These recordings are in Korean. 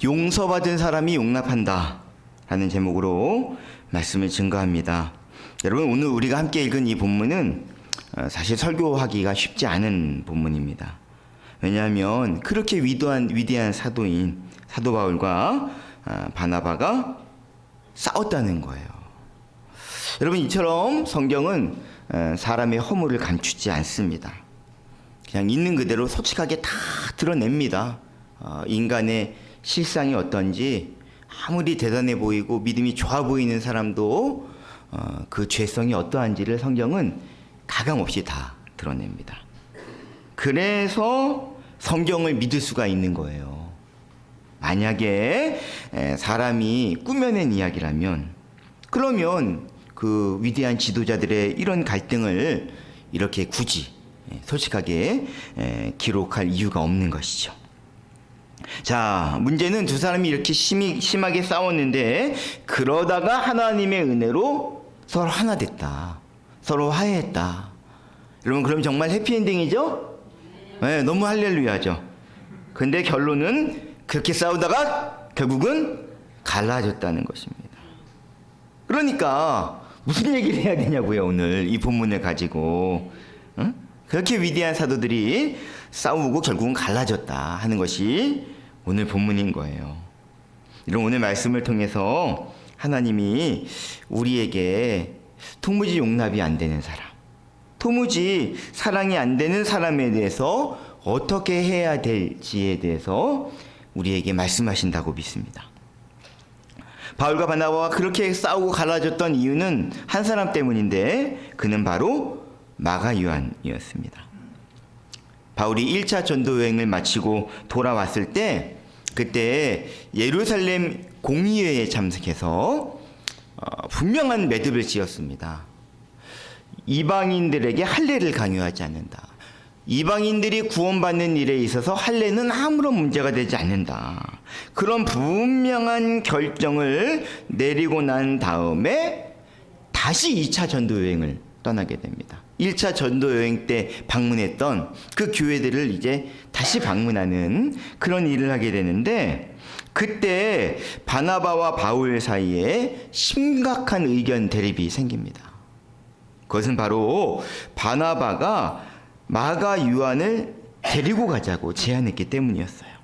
용서받은 사람이 용납한다 라는 제목으로 말씀을 증거합니다. 여러분, 오늘 우리가 함께 읽은 이 본문은 사실 설교하기가 쉽지 않은 본문입니다. 왜냐하면 그렇게 위대한 사도인 사도 바울과 바나바가 싸웠다는 거예요. 여러분, 이처럼 성경은 사람의 허물을 감추지 않습니다. 그냥 있는 그대로 솔직하게 다 드러냅니다. 인간의 실상이 어떤지, 아무리 대단해 보이고 믿음이 좋아 보이는 사람도 그 죄성이 어떠한지를 성경은 가감없이 다 드러냅니다. 그래서 성경을 믿을 수가 있는 거예요. 만약에 사람이 꾸며낸 이야기라면, 그러면 그 위대한 지도자들의 이런 갈등을 이렇게 굳이 솔직하게 기록할 이유가 없는 것이죠. 자, 문제는 두 사람이 이렇게 심하게 싸웠는데, 그러다가 하나님의 은혜로 서로 하나 됐다. 서로 화해했다. 여러분, 그럼 정말 해피엔딩이죠? 네, 너무 할렐루야죠. 근데 결론은 그렇게 싸우다가 결국은 갈라졌다는 것입니다. 그러니까 무슨 얘기를 해야 되냐고요, 오늘 이 본문을 가지고. 응? 그렇게 위대한 사도들이 싸우고 결국은 갈라졌다 하는 것이 오늘 본문인 거예요. 이런 오늘 말씀을 통해서 하나님이 우리에게 도무지 용납이 안 되는 사람, 도무지 사랑이 안 되는 사람에 대해서 어떻게 해야 될지에 대해서 우리에게 말씀하신다고 믿습니다. 바울과 바나바와 그렇게 싸우고 갈라졌던 이유는 한 사람 때문인데, 그는 바로 마가 요한이었습니다. 바울이 1차 전도 여행을 마치고 돌아왔을 때, 그때 예루살렘 공의회에 참석해서 분명한 매듭을 지었습니다. 이방인들에게 할례를 강요하지 않는다. 이방인들이 구원받는 일에 있어서 할례는 아무런 문제가 되지 않는다. 그런 분명한 결정을 내리고 난 다음에 다시 2차 전도 여행을 떠나게 됩니다. 1차 전도 여행 때 방문했던 그 교회들을 이제 다시 방문하는 그런 일을 하게 되는데, 그때 바나바와 바울 사이에 심각한 의견 대립이 생깁니다. 그것은 바로 바나바가 마가 요한을 데리고 가자고 제안했기 때문이었어요.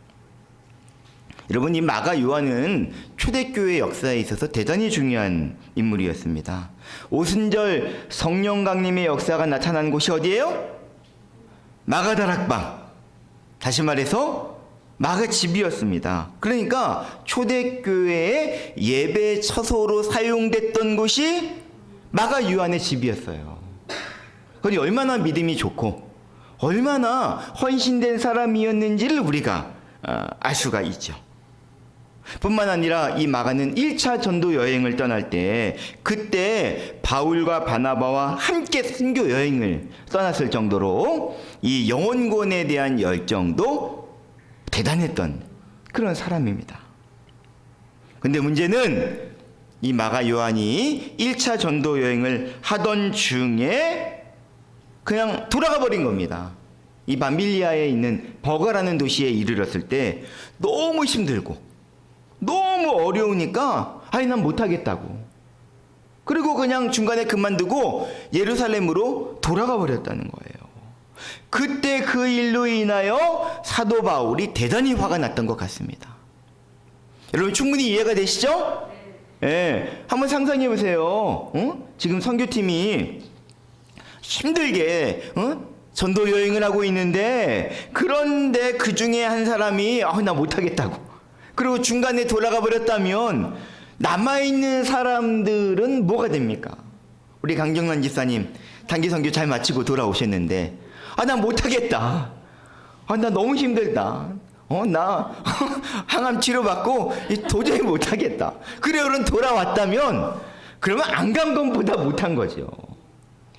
여러분, 이 마가 요한은 초대교회 역사에 있어서 대단히 중요한 인물이었습니다. 오순절 성령 강림의 역사가 나타난 곳이 어디예요? 마가다락방. 다시 말해서 마가 집이었습니다. 그러니까 초대교회의 예배 처소로 사용됐던 곳이 마가 요한의 집이었어요. 그건 얼마나 믿음이 좋고 얼마나 헌신된 사람이었는지를 우리가 알 수가 있죠. 뿐만 아니라 이 마가는 1차 전도 여행을 떠날 때, 그때 바울과 바나바와 함께 선교 여행을 떠났을 정도로 이 영혼권에 대한 열정도 대단했던 그런 사람입니다. 근데 문제는 이 마가 요한이 1차 전도 여행을 하던 중에 그냥 돌아가 버린 겁니다. 이 밤빌리아에 있는 버가라는 도시에 이르렀을 때 너무 힘들고 너무 어려우니까 난 못하겠다고, 그리고 그냥 중간에 그만두고 예루살렘으로 돌아가 버렸다는 거예요. 그때 그 일로 인하여 사도 바울이 대단히 화가 났던 것 같습니다. 여러분, 충분히 이해가 되시죠? 예, 한번 상상해 보세요. 지금 선교팀이 힘들게 전도 여행을 하고 있는데, 그런데 그 중에 한 사람이 나 못하겠다고, 그리고 중간에 돌아가 버렸다면 남아있는 사람들은 뭐가 됩니까? 우리 강경란 집사님 단기 선교 잘 마치고 돌아오셨는데, 나 못하겠다, 나 너무 힘들다, 나 항암 치료받고 도저히 못하겠다, 그래 얼른 돌아왔다면 그러면 안 간 것보다 못한 거죠.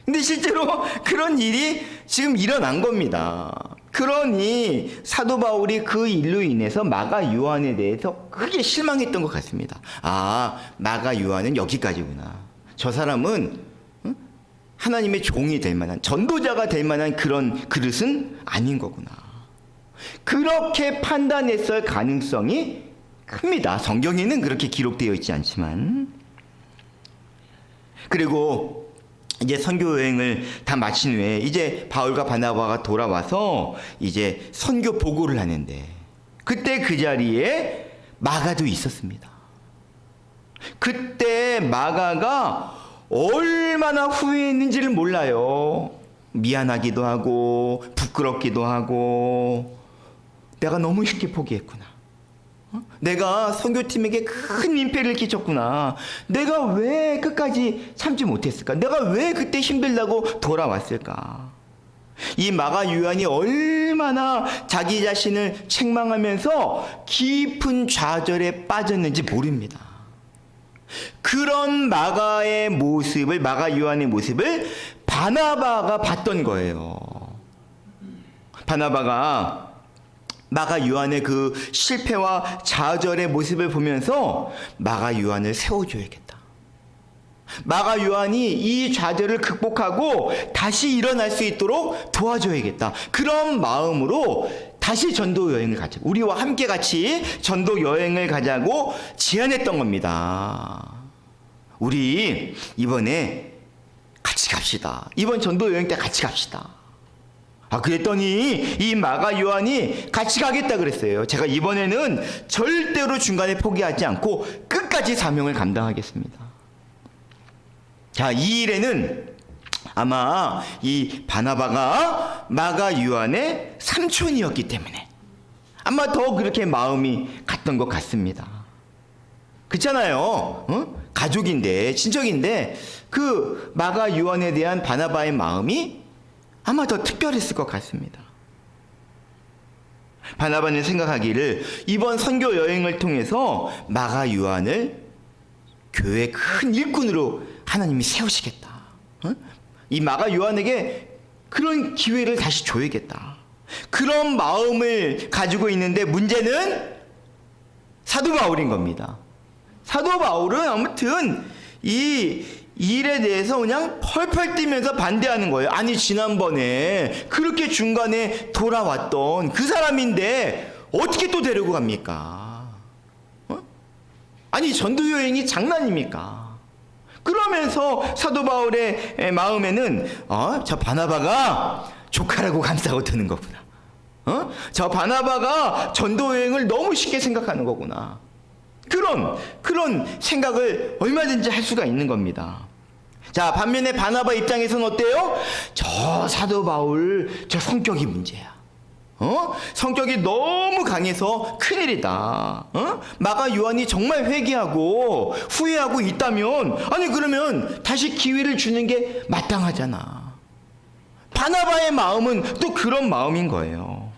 근데 실제로 그런 일이 지금 일어난 겁니다. 그러니 사도 바울이 그 일로 인해서 마가 요한에 대해서 크게 실망했던 것 같습니다. 마가 요한은 여기까지구나. 저 사람은 하나님의 종이 될 만한, 전도자가 될 만한 그런 그릇은 아닌 거구나. 그렇게 판단했을 가능성이 큽니다. 성경에는 그렇게 기록되어 있지 않지만. 그리고 이제 선교 여행을 다 마친 후에 이제 바울과 바나바가 돌아와서 이제 선교 보고를 하는데, 그때 그 자리에 마가도 있었습니다. 그때 마가가 얼마나 후회했는지를 몰라요. 미안하기도 하고 부끄럽기도 하고, 내가 너무 쉽게 포기했구나. 내가 선교팀에게 큰 민폐를 끼쳤구나. 내가 왜 끝까지 참지 못했을까? 내가 왜 그때 힘들다고 돌아왔을까? 이 마가 요한이 얼마나 자기 자신을 책망하면서 깊은 좌절에 빠졌는지 모릅니다. 그런 마가의 모습을, 마가 요한의 모습을 바나바가 봤던 거예요. 바나바가 마가 요한의 그 실패와 좌절의 모습을 보면서 마가 요한을 세워줘야겠다. 마가 요한이 이 좌절을 극복하고 다시 일어날 수 있도록 도와줘야겠다. 그런 마음으로 다시 전도 여행을 가자고, 우리와 함께 같이 전도 여행을 가자고 제안했던 겁니다. 우리 이번에 같이 갑시다. 이번 전도 여행 때 같이 갑시다. 그랬더니 이 마가 요한이 같이 가겠다 그랬어요. 제가 이번에는 절대로 중간에 포기하지 않고 끝까지 사명을 감당하겠습니다. 자, 이 일에는 아마 이 바나바가 마가 요한의 삼촌이었기 때문에 아마 더 그렇게 마음이 갔던 것 같습니다. 그렇잖아요. 가족인데, 친척인데 그 마가 요한에 대한 바나바의 마음이 아마 더 특별했을 것 같습니다. 바나바는 생각하기를 이번 선교 여행을 통해서 마가 요한을 교회 큰 일꾼으로 하나님이 세우시겠다. 이 마가 요한에게 그런 기회를 다시 줘야겠다. 그런 마음을 가지고 있는데, 문제는 사도 바울인 겁니다. 사도 바울은 아무튼 이 일에 대해서 그냥 펄펄 뛰면서 반대하는 거예요. 아니, 지난번에 그렇게 중간에 돌아왔던 그 사람인데 어떻게 또 데리고 갑니까? 아니, 전도 여행이 장난입니까? 그러면서 사도 바울의 마음에는 저 바나바가 조카라고 감싸고 드는 거구나. 저 바나바가 전도 여행을 너무 쉽게 생각하는 거구나. 그런 생각을 얼마든지 할 수가 있는 겁니다. 자, 반면에 바나바 입장에서는 어때요? 저 사도 바울, 저 성격이 문제야. 성격이 너무 강해서 큰일이다. 마가 요한이 정말 회개하고 후회하고 있다면, 아니 그러면 다시 기회를 주는 게 마땅하잖아. 바나바의 마음은 또 그런 마음인 거예요.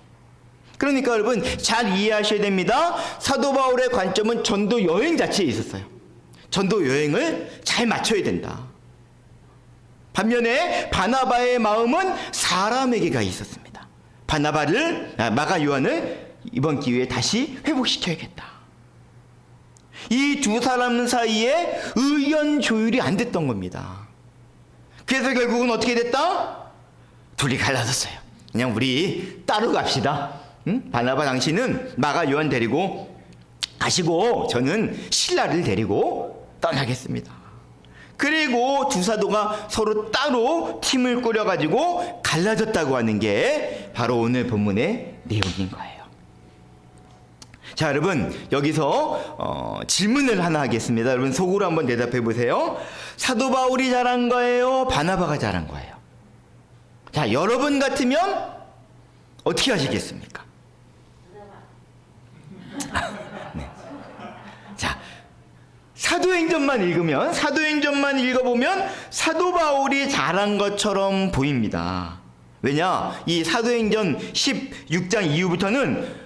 그러니까 여러분 잘 이해하셔야 됩니다. 사도 바울의 관점은 전도 여행 자체에 있었어요. 전도 여행을 잘 맞춰야 된다. 반면에 바나바의 마음은 사람에게가 있었습니다. 마가 요한을 이번 기회에 다시 회복시켜야겠다. 이 두 사람 사이에 의견 조율이 안 됐던 겁니다. 그래서 결국은 어떻게 됐다? 둘이 갈라졌어요. 그냥 우리 따로 갑시다. 바나바 당신은 마가 요한 데리고 가시고 저는 신라를 데리고 떠나겠습니다. 그리고 두 사도가 서로 따로 팀을 꾸려가지고 갈라졌다고 하는 게 바로 오늘 본문의 내용인 거예요. 자, 여러분 여기서 질문을 하나 하겠습니다. 여러분 속으로 한번 대답해 보세요. 사도 바울이 잘한 거예요? 바나바가 잘한 거예요? 자, 여러분 같으면 어떻게 하시겠습니까? 네. 자, 사도행전만 읽어보면 사도 바울이 잘한 것처럼 보입니다. 왜냐? 이 사도행전 16장 이후부터는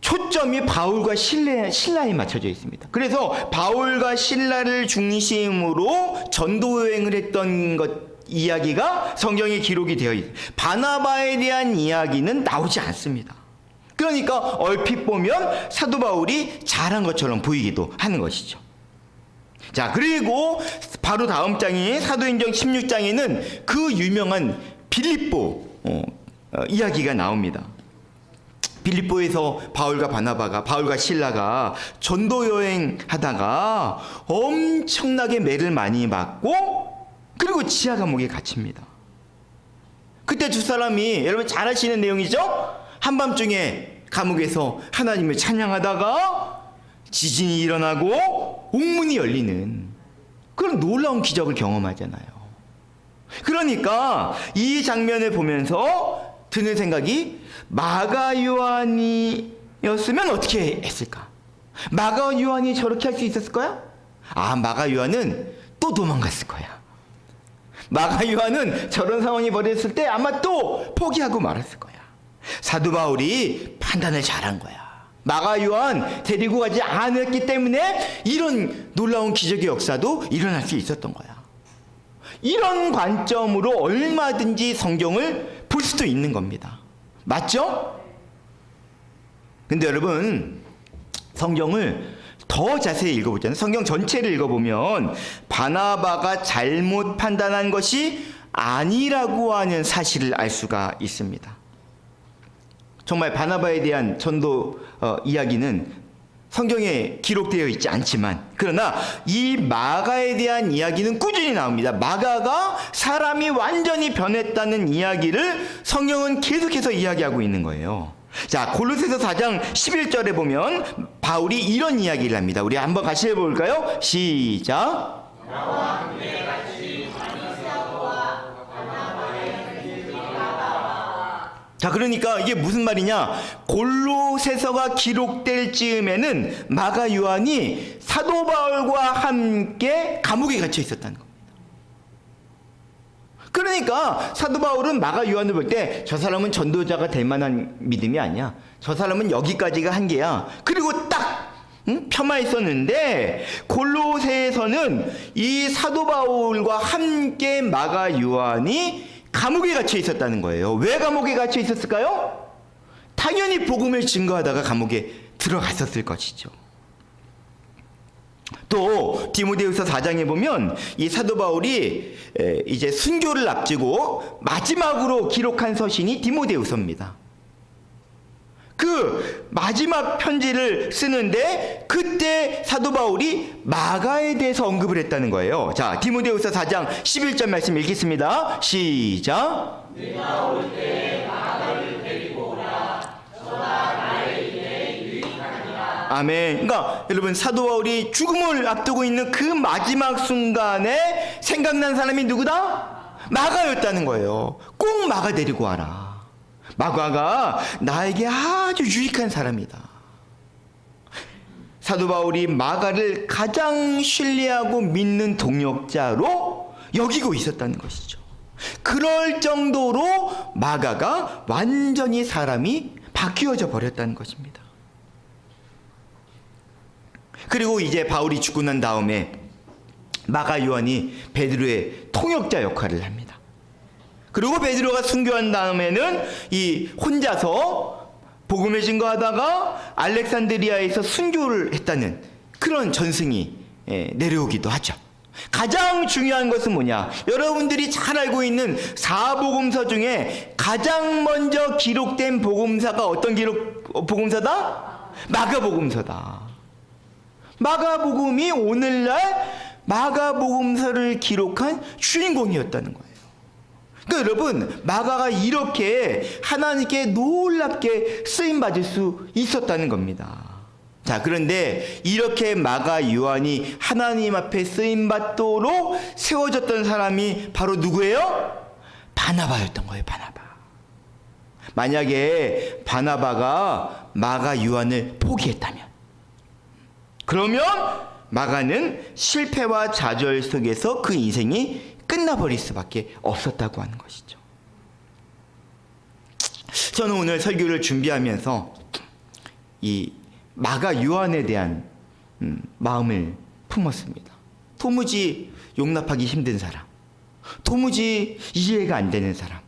초점이 바울과 신라에 맞춰져 있습니다. 그래서 바울과 신라를 중심으로 전도여행을 했던 이야기가 성경에 기록이 되어 있어요. 바나바에 대한 이야기는 나오지 않습니다. 그러니까 얼핏 보면 사도 바울이 잘한 것처럼 보이기도 하는 것이죠. 자, 그리고 바로 다음 장인 사도행전 16장에는 그 유명한 빌립보 이야기가 나옵니다. 빌립보에서 바울과 실라가 전도 여행하다가 엄청나게 매를 많이 맞고 그리고 지하 감옥에 갇힙니다. 그때 두 사람이 여러분 잘 아시는 내용이죠? 한밤중에 감옥에서 하나님을 찬양하다가 지진이 일어나고 옥문이 열리는 그런 놀라운 기적을 경험하잖아요. 그러니까 이 장면을 보면서 드는 생각이 마가 요한이었으면 어떻게 했을까? 마가 요한이 저렇게 할 수 있었을까요? 마가 요한은 또 도망갔을 거야. 마가 요한은 저런 상황이 벌어졌을 때 아마 또 포기하고 말았을 거야. 사도 바울이 판단을 잘한 거야. 마가 요한 데리고 가지 않았기 때문에 이런 놀라운 기적의 역사도 일어날 수 있었던 거야. 이런 관점으로 얼마든지 성경을 볼 수도 있는 겁니다. 맞죠? 근데 여러분, 성경을 더 자세히 읽어보잖아요. 성경 전체를 읽어보면 바나바가 잘못 판단한 것이 아니라고 하는 사실을 알 수가 있습니다. 정말 바나바에 대한 전도 이야기는 성경에 기록되어 있지 않지만 그러나 이 마가에 대한 이야기는 꾸준히 나옵니다. 마가가 사람이 완전히 변했다는 이야기를 성경은 계속해서 이야기하고 있는 거예요. 자, 골로새서 4장 11절에 보면 바울이 이런 이야기를 합니다. 우리 한번 같이 해볼까요? 시작. 자, 그러니까 이게 무슨 말이냐? 골로새서가 기록될 즈음에는 마가 요한이 사도 바울과 함께 감옥에 갇혀 있었다는 겁니다. 그러니까 사도 바울은 마가 요한을 볼 때 저 사람은 전도자가 될 만한 믿음이 아니야. 저 사람은 여기까지가 한계야. 그리고 딱 폄하 있었는데 골로새에서는 이 사도 바울과 함께 마가 요한이 감옥에 갇혀 있었다는 거예요. 왜 감옥에 갇혀 있었을까요? 당연히 복음을 증거하다가 감옥에 들어갔었을 것이죠. 또 디모데후서 4장에 보면 이 사도 바울이 이제 순교를 앞두고 마지막으로 기록한 서신이 디모데후서입니다. 그 마지막 편지를 쓰는데 그때 사도 바울이 마가에 대해서 언급을 했다는 거예요. 자, 디모데후서 4장 11절 말씀 읽겠습니다. 시작. 내가 올 때 마가를 데리고 오라. 저가 나의 일에 유익하니라. 아멘. 그러니까 여러분, 사도 바울이 죽음을 앞두고 있는 그 마지막 순간에 생각난 사람이 누구다? 마가였다는 거예요. 꼭 마가 데리고 와라. 마가가 나에게 아주 유익한 사람이다. 사도 바울이 마가를 가장 신뢰하고 믿는 동역자로 여기고 있었다는 것이죠. 그럴 정도로 마가가 완전히 사람이 바뀌어져 버렸다는 것입니다. 그리고 이제 바울이 죽고 난 다음에 마가 요한이 베드로의 통역자 역할을 합니다. 그리고 베드로가 순교한 다음에는 이 혼자서 복음을 증거하다가 알렉산드리아에서 순교를 했다는 그런 전승이 내려오기도 하죠. 가장 중요한 것은 뭐냐? 여러분들이 잘 알고 있는 사복음서 중에 가장 먼저 기록된 복음사가 어떤 복음사다? 마가복음서다. 마가복음이 오늘날 마가복음서를 기록한 주인공이었다는 거예요. 그러니까 여러분, 마가가 이렇게 하나님께 놀랍게 쓰임받을 수 있었다는 겁니다. 자, 그런데 이렇게 마가 요한이 하나님 앞에 쓰임받도록 세워졌던 사람이 바로 누구예요? 바나바였던 거예요. 바나바. 만약에 바나바가 마가 요한을 포기했다면, 그러면 마가는 실패와 좌절 속에서 그 인생이 끝나버릴 수밖에 없었다고 하는 것이죠. 저는 오늘 설교를 준비하면서 이 마가 요한에 대한 마음을 품었습니다. 도무지 용납하기 힘든 사람, 도무지 이해가 안 되는 사람,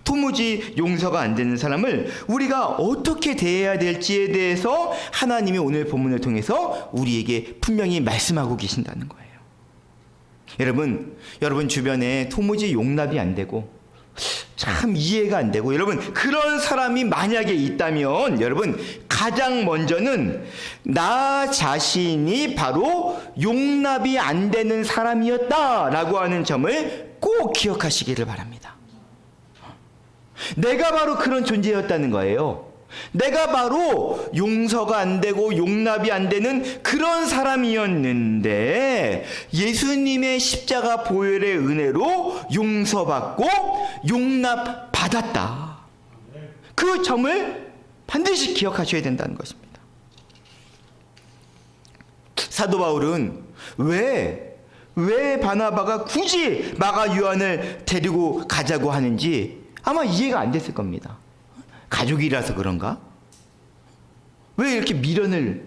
도무지 용서가 안 되는 사람을 우리가 어떻게 대해야 될지에 대해서 하나님이 오늘 본문을 통해서 우리에게 분명히 말씀하고 계신다는 거예요. 여러분 주변에 도무지 용납이 안 되고 참 이해가 안 되고, 여러분 그런 사람이 만약에 있다면 여러분 가장 먼저는 나 자신이 바로 용납이 안 되는 사람이었다라고 하는 점을 꼭 기억하시기를 바랍니다. 내가 바로 그런 존재였다는 거예요. 내가 바로 용서가 안 되고 용납이 안 되는 그런 사람이었는데 예수님의 십자가 보혈의 은혜로 용서받고 용납받았다. 그 점을 반드시 기억하셔야 된다는 것입니다. 사도 바울은 왜 바나바가 굳이 마가 요한을 데리고 가자고 하는지 아마 이해가 안 됐을 겁니다. 가족이라서 그런가? 왜 이렇게 미련을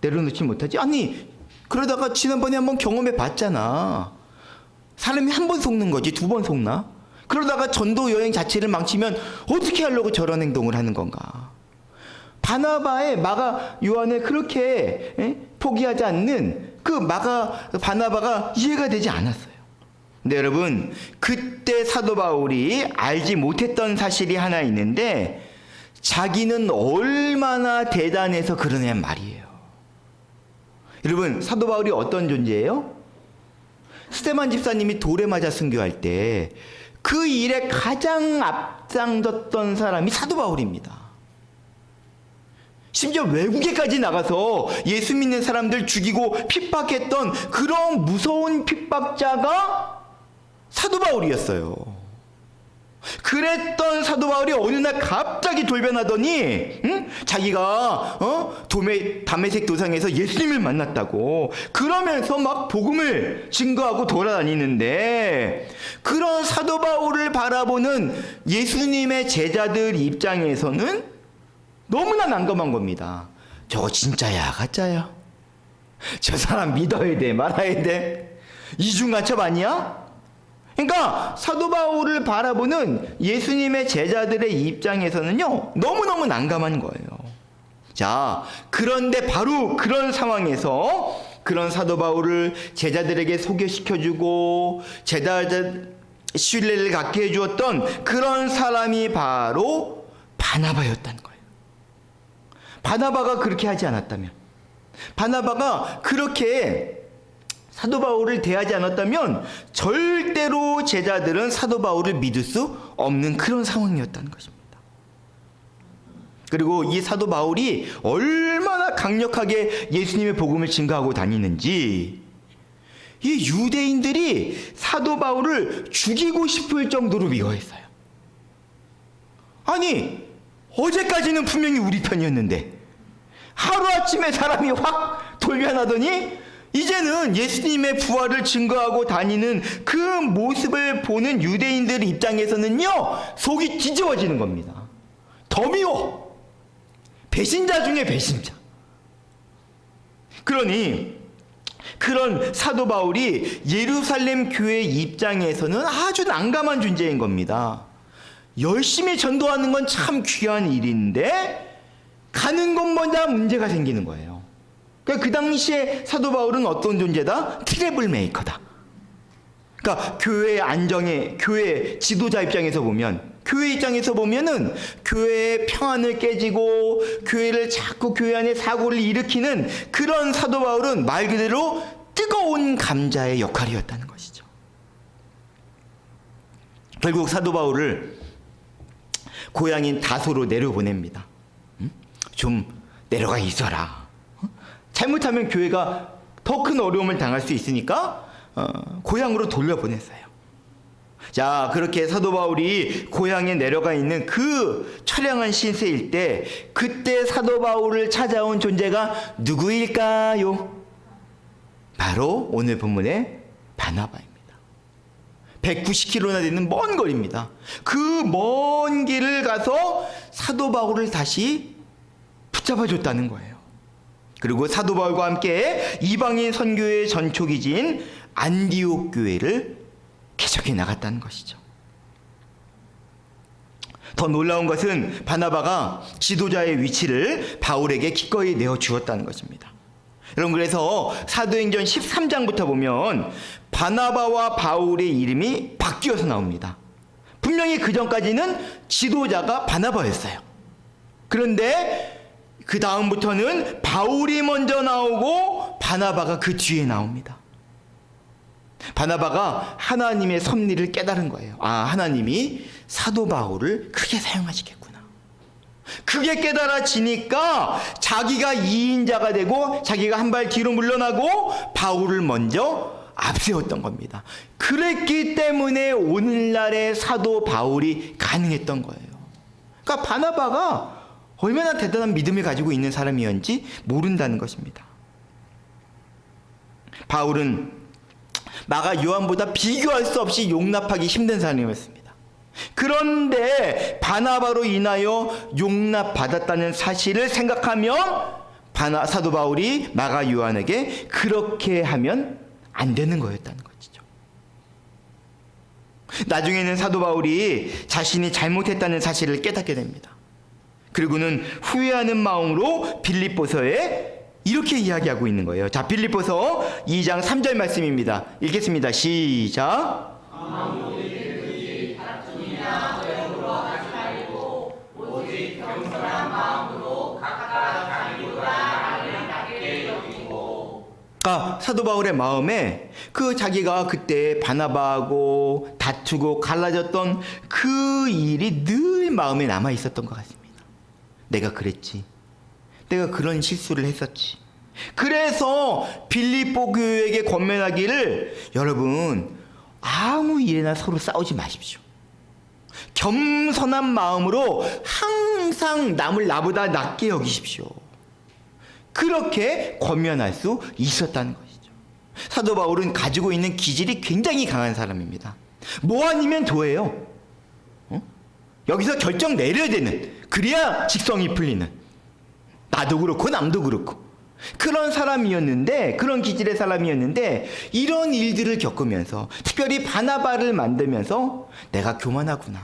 내려놓지 못하지? 아니, 그러다가 지난번에 한번 경험해 봤잖아. 사람이 한 번 속는 거지 두 번 속나? 그러다가 전도 여행 자체를 망치면 어떻게 하려고 저런 행동을 하는 건가? 바나바의 마가 요한을 그렇게 포기하지 않는 그 바나바가 이해가 되지 않았어요. 근데 여러분, 그때 사도 바울이 알지 못했던 사실이 하나 있는데 자기는 얼마나 대단해서 그러냐 말이에요. 여러분, 사도 바울이 어떤 존재예요? 스데반 집사님이 돌에 맞아 순교할 때 그 일에 가장 앞장섰던 사람이 사도 바울입니다. 심지어 외국에까지 나가서 예수 믿는 사람들 죽이고 핍박했던 그런 무서운 핍박자가 사도 바울이었어요. 그랬던 사도 바울이 어느 날 갑자기 돌변하더니 자기가 다메섹 도상에서 예수님을 만났다고 그러면서 막 복음을 증거하고 돌아다니는데, 그런 사도 바울을 바라보는 예수님의 제자들 입장에서는 너무나 난감한 겁니다. 저거 진짜야 가짜야? 저 사람 믿어야 돼 말아야 돼? 이중간첩 아니야? 그러니까 사도 바울을 바라보는 예수님의 제자들의 입장에서는요, 너무너무 난감한 거예요. 자, 그런데 바로 그런 상황에서 그런 사도 바울을 제자들에게 소개시켜주고 제자들 신뢰를 갖게 해주었던 그런 사람이 바로 바나바였다는 거예요. 바나바가 그렇게 하지 않았다면, 바나바가 그렇게 사도 바울을 대하지 않았다면 절대로 제자들은 사도 바울을 믿을 수 없는 그런 상황이었다는 것입니다. 그리고 이 사도 바울이 얼마나 강력하게 예수님의 복음을 증거하고 다니는지, 이 유대인들이 사도 바울을 죽이고 싶을 정도로 미워했어요. 아니, 어제까지는 분명히 우리 편이었는데 하루아침에 사람이 확 돌변하더니 이제는 예수님의 부활을 증거하고 다니는 그 모습을 보는 유대인들 입장에서는요, 속이 뒤집어지는 겁니다. 더 미워. 배신자 중에 배신자. 그러니 그런 사도 바울이 예루살렘 교회 입장에서는 아주 난감한 존재인 겁니다. 열심히 전도하는 건 참 귀한 일인데 가는 곳마다 문제가 생기는 거예요. 그러니까 그 당시에 사도 바울은 어떤 존재다? 트러블 메이커다. 그러니까 교회의 안정에, 교회 지도자 입장에서 보면, 교회 입장에서 보면은 교회의 평안을 깨지고 교회를 자꾸 교회 안에 사고를 일으키는 그런 사도 바울은 말 그대로 뜨거운 감자의 역할이었다는 것이죠. 결국 사도 바울을 고향인 다소로 내려보냅니다. 좀 내려가 있어라. 잘못하면 교회가 더 큰 어려움을 당할 수 있으니까 고향으로 돌려보냈어요. 자, 그렇게 사도 바울이 고향에 내려가 있는 그 처량한 신세일 때, 그때 사도 바울을 찾아온 존재가 누구일까요? 바로 오늘 본문의 바나바입니다. 190km나 되는 먼 거리입니다. 그 먼 길을 가서 사도 바울을 다시 붙잡아줬다는 거예요. 그리고 사도 바울과 함께 이방인 선교의 전초기지인 안디옥 교회를 개척해 나갔다는 것이죠. 더 놀라운 것은 바나바가 지도자의 위치를 바울에게 기꺼이 내어주었다는 것입니다. 여러분, 그래서 사도행전 13장부터 보면 바나바와 바울의 이름이 바뀌어서 나옵니다. 분명히 분명히 그 전까지는 지도자가 바나바였어요. 그런데 그 다음부터는 바울이 먼저 나오고 바나바가 그 뒤에 나옵니다. 바나바가 하나님의 섭리를 깨달은 거예요. 하나님이 사도 바울을 크게 사용하시겠구나. 그게 깨달아지니까 자기가 2인자가 되고 자기가 한 발 뒤로 물러나고 바울을 먼저 앞세웠던 겁니다. 그랬기 때문에 오늘날의 사도 바울이 가능했던 거예요. 그러니까 바나바가 얼마나 대단한 믿음을 가지고 있는 사람이었는지 모른다는 것입니다. 바울은 마가 요한보다 비교할 수 없이 용납하기 힘든 사람이었습니다. 그런데 바나바로 인하여 용납받았다는 사실을 생각하면 사도 바울이 마가 요한에게 그렇게 하면 안 되는 거였다는 것이죠. 나중에는 사도 바울이 자신이 잘못했다는 사실을 깨닫게 됩니다. 그리고는 후회하는 마음으로 빌립보서에 이렇게 이야기하고 있는 거예요. 자, 빌립보서 2장 3절 말씀입니다. 읽겠습니다. 시작. 사도 바울의 마음에 그 자기가 그때 바나바하고 다투고 갈라졌던 그 일이 늘 마음에 남아 있었던 것 같습니다. 내가 그랬지. 내가 그런 실수를 했었지. 그래서 빌립보 교회에게 권면하기를, 여러분 아무 일에나 서로 싸우지 마십시오. 겸손한 마음으로 항상 남을 나보다 낫게 여기십시오. 그렇게 권면할 수 있었다는 것이죠. 사도 바울은 가지고 있는 기질이 굉장히 강한 사람입니다. 뭐 아니면 도예요. 여기서 결정 내려야 되는, 그래야 직성이 풀리는, 나도 그렇고 남도 그렇고 그런 사람이었는데, 그런 기질의 사람이었는데, 이런 일들을 겪으면서 특별히 바나바를 만들면서 내가 교만하구나,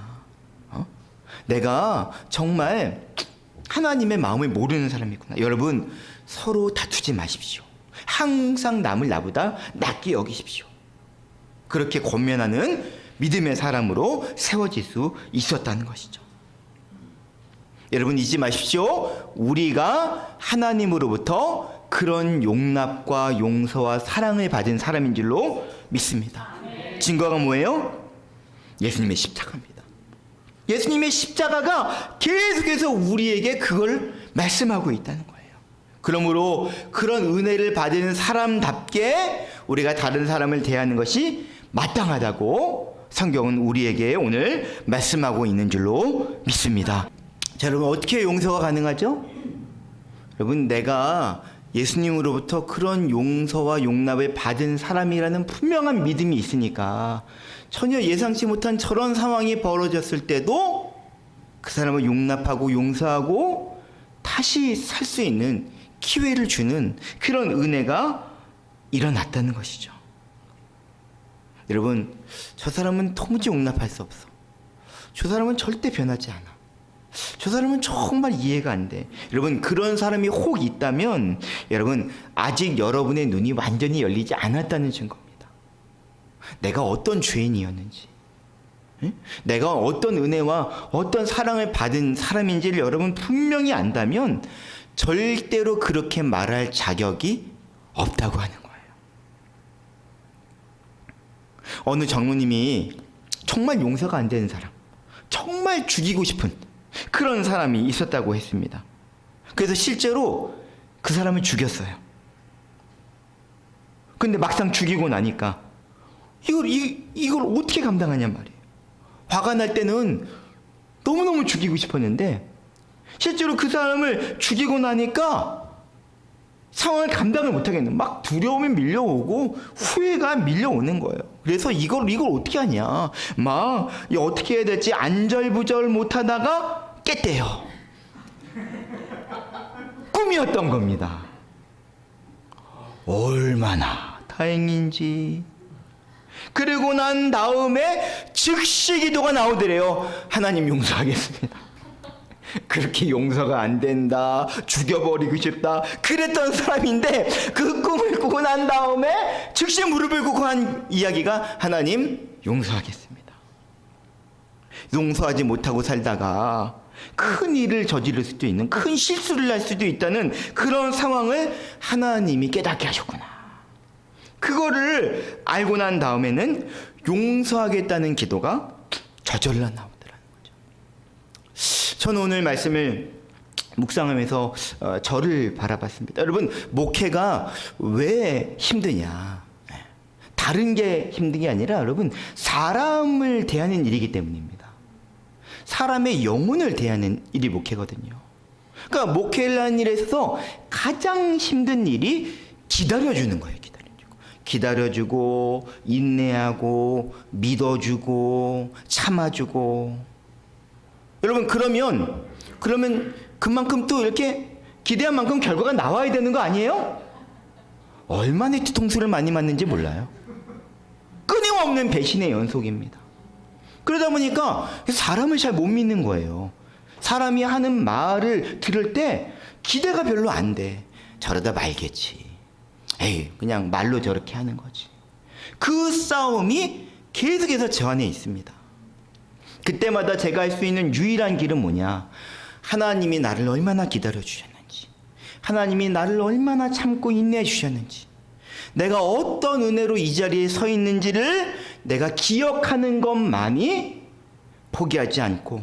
내가 정말 하나님의 마음을 모르는 사람이구나. 여러분 서로 다투지 마십시오. 항상 남을 나보다 낫게 여기십시오. 그렇게 권면하는 믿음의 사람으로 세워질 수 있었다는 것이죠. 여러분 잊지 마십시오. 우리가 하나님으로부터 그런 용납과 용서와 사랑을 받은 사람인 줄로 믿습니다. 증거가 뭐예요? 예수님의 십자가입니다. 예수님의 십자가가 계속해서 우리에게 그걸 말씀하고 있다는 거예요. 그러므로 그런 은혜를 받은 사람답게 우리가 다른 사람을 대하는 것이 마땅하다고 성경은 우리에게 오늘 말씀하고 있는 줄로 믿습니다. 자, 여러분 어떻게 용서가 가능하죠? 여러분 내가 예수님으로부터 그런 용서와 용납을 받은 사람이라는 분명한 믿음이 있으니까 전혀 예상치 못한 저런 상황이 벌어졌을 때도 그 사람을 용납하고 용서하고 다시 살 수 있는 기회를 주는 그런 은혜가 일어났다는 것이죠. 여러분 저 사람은 도무지 용납할 수 없어. 저 사람은 절대 변하지 않아. 저 사람은 정말 이해가 안 돼. 여러분 그런 사람이 혹 있다면 여러분 아직 여러분의 눈이 완전히 열리지 않았다는 증거입니다. 내가 어떤 죄인이었는지, 내가 어떤 은혜와 어떤 사랑을 받은 사람인지를 여러분 분명히 안다면 절대로 그렇게 말할 자격이 없다고 하는 거예요. 어느 장로님이 정말 용서가 안 되는 사람, 정말 죽이고 싶은 그런 사람이 있었다고 했습니다. 그래서 실제로 그 사람을 죽였어요. 근데 막상 죽이고 나니까 이걸 어떻게 감당하냔 말이에요. 화가 날 때는 너무너무 죽이고 싶었는데 실제로 그 사람을 죽이고 나니까 상황을 감당을 못하겠는, 막 두려움이 밀려오고 후회가 밀려오는 거예요. 그래서 이걸 어떻게 하냐, 막 어떻게 해야 될지 안절부절 못하다가 깼대요. 꿈이었던 겁니다. 얼마나 다행인지. 그리고 난 다음에 즉시 기도가 나오더래요. 하나님 용서하겠습니다. 그렇게 용서가 안 된다, 죽여버리고 싶다 그랬던 사람인데 그 꿈을 꾸고 난 다음에 즉시 무릎을 꿇고 한 이야기가 하나님 용서하겠습니다. 용서하지 못하고 살다가 큰 일을 저지를 수도 있는, 큰 실수를 할 수도 있다는 그런 상황을 하나님이 깨닫게 하셨구나. 그거를 알고 난 다음에는 용서하겠다는 기도가 저절로 나오더라는 거죠. 저는 오늘 말씀을 묵상하면서 저를 바라봤습니다. 여러분, 목회가 왜 힘드냐? 다른 게 힘든 게 아니라 여러분, 사람을 대하는 일이기 때문입니다. 사람의 영혼을 대하는 일이 목회거든요. 그러니까 목회를 하는 일에 있어서 가장 힘든 일이 기다려주는 거예요. 기다려주고 인내하고 믿어주고 참아주고. 여러분, 그러면 그만큼 또 이렇게 기대한 만큼 결과가 나와야 되는 거 아니에요? 얼마나 뒤통수를 많이 맞는지 몰라요. 끊임없는 배신의 연속입니다. 그러다 보니까 사람을 잘 못 믿는 거예요. 사람이 하는 말을 들을 때 기대가 별로 안 돼. 저러다 말겠지. 에이, 그냥 말로 저렇게 하는 거지. 그 싸움이 계속해서 저 안에 있습니다. 그때마다 제가 할 수 있는 유일한 길은 뭐냐? 하나님이 나를 얼마나 기다려 주셨는지, 하나님이 나를 얼마나 참고 인내해 주셨는지, 내가 어떤 은혜로 이 자리에 서 있는지를 내가 기억하는 것만이 포기하지 않고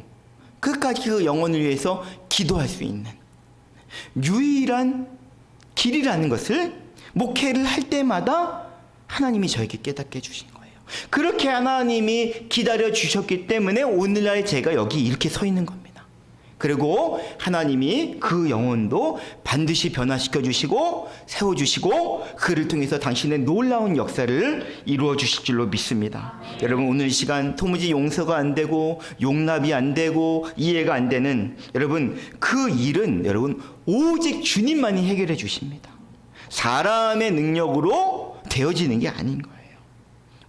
끝까지 그 영혼을 위해서 기도할 수 있는 유일한 길이라는 것을 목회를 할 때마다 하나님이 저에게 깨닫게 해주신 거예요. 그렇게 하나님이 기다려 주셨기 때문에 오늘날 제가 여기 이렇게 서 있는 겁니다. 그리고 하나님이 그 영혼도 반드시 변화시켜 주시고 세워주시고 그를 통해서 당신의 놀라운 역사를 이루어 주실 줄로 믿습니다. 여러분, 오늘 이 시간 도무지 용서가 안 되고 용납이 안 되고 이해가 안 되는 여러분, 그 일은 여러분 오직 주님만이 해결해 주십니다. 사람의 능력으로 되어지는 게 아닌 거예요.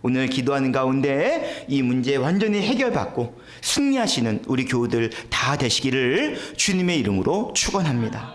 오늘 기도하는 가운데 이 문제 완전히 해결받고 승리하시는 우리 교우들 다 되시기를 주님의 이름으로 축원합니다.